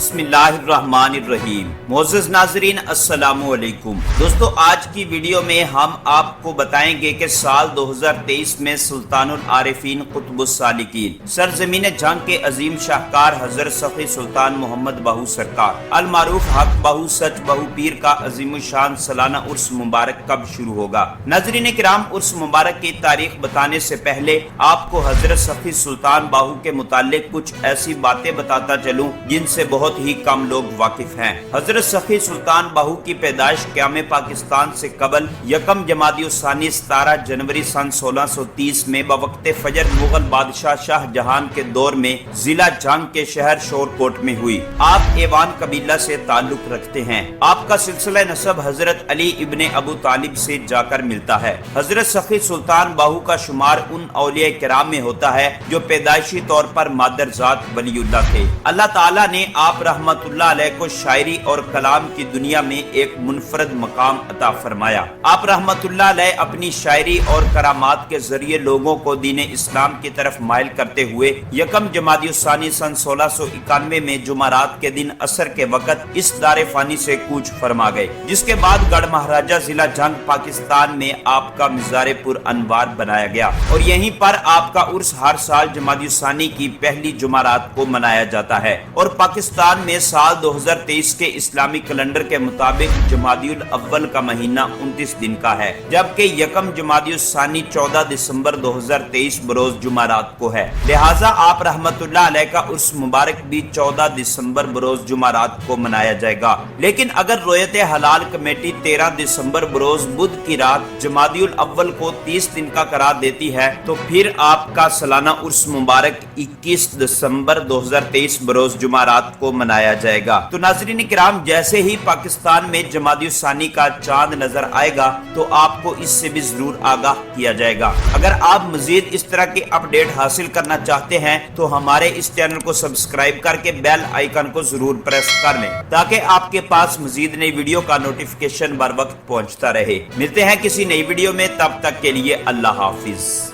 بسم اللہ الرحمن الرحیم۔ معزز ناظرین السلام علیکم۔ دوستو آج کی ویڈیو میں ہم آپ کو بتائیں گے کہ سال 2023 میں سلطان العارفین قطب السالکین سرزمین جنگ کے عظیم شاہکار حضرت سخی سلطان محمد بہو سرکار المعروف حق بہو سچ بہو پیر کا عظیم الشان سالانہ عرس مبارک کب شروع ہوگا؟ ناظرین کرام، عرس مبارک کی تاریخ بتانے سے پہلے آپ کو حضرت سخی سلطان بہو کے متعلق کچھ ایسی باتیں بتاتا چلوں جن سے بہت ہی کم لوگ واقف ہیں۔ حضرت سخی سلطان بہو کی پیدائش قیام پاکستان سے قبل یکم جمادی الثانی 17 جنوری سن 1630 میں بوقت فجر مغل بادشاہ شاہ جہان کے دور میں ضلع جنگ کے شہر شورکوٹ میں ہوئی۔ آپ ایوان قبیلہ سے تعلق رکھتے ہیں۔ آپ کا سلسلہ نسب حضرت علی ابن ابو طالب سے جا کر ملتا ہے۔ حضرت سخی سلطان بہو کا شمار ان اولیاء کرام میں ہوتا ہے جو پیدائشی طور پر مادر ذات ولی اللہ تھے۔ اللہ تعالیٰ نے آپ رحمت اللہ علیہ کو شاعری اور کلام کی دنیا میں ایک منفرد مقام عطا فرمایا۔ آپ رحمت اللہ علیہ اپنی شاعری اور کرامات کے ذریعے لوگوں کو دین اسلام کی طرف مائل کرتے ہوئے یکم جمادی الثانی سن 1691 میں جمعرات کے دن عصر کے وقت اس دار فانی سے کوچ فرما گئے، جس کے بعد گڑھ مہاراجہ ضلع جنگ پاکستان میں آپ کا مزار پر انوار بنایا گیا اور یہیں پر آپ کا عرس ہر سال جمادی الثانی کی پہلی جمعرات کو منایا جاتا ہے اور پاکستان میں سال 2023 کے اسلامی کیلنڈر کے مطابق جمادی الاول کا مہینہ 29 دن کا ہے، جبکہ یکم جمادی الثانی 14 دسمبر 2023 بروز جمعرات کو ہے۔ لہٰذا آپ رحمت اللہ علیہ کا عرس مبارک بھی 14 دسمبر بروز جمعرات کو منایا جائے گا، لیکن اگر رویت حلال کمیٹی 13 دسمبر بروز بدھ کی رات جمادی الاول کو 30 دن کا قرار دیتی ہے تو پھر آپ کا سالانہ عرس مبارک 21 دسمبر 2023 بروز جمعرات کو منایا جائے گا۔ تو ناظرین کرام، جیسے ہی پاکستان میں جمادی الثانی کا چاند نظر آئے گا تو آپ کو اس سے بھی ضرور آگاہ کیا جائے گا۔ اگر آپ مزید اس طرح کی اپڈیٹ حاصل کرنا چاہتے ہیں تو ہمارے اس چینل کو سبسکرائب کر کے بیل آئیکن کو ضرور پریس کر لیں تاکہ آپ کے پاس مزید نئی ویڈیو کا نوٹیفیکیشن بر وقت پہنچتا رہے۔ ملتے ہیں کسی نئی ویڈیو میں، تب تک کے لیے اللہ حافظ۔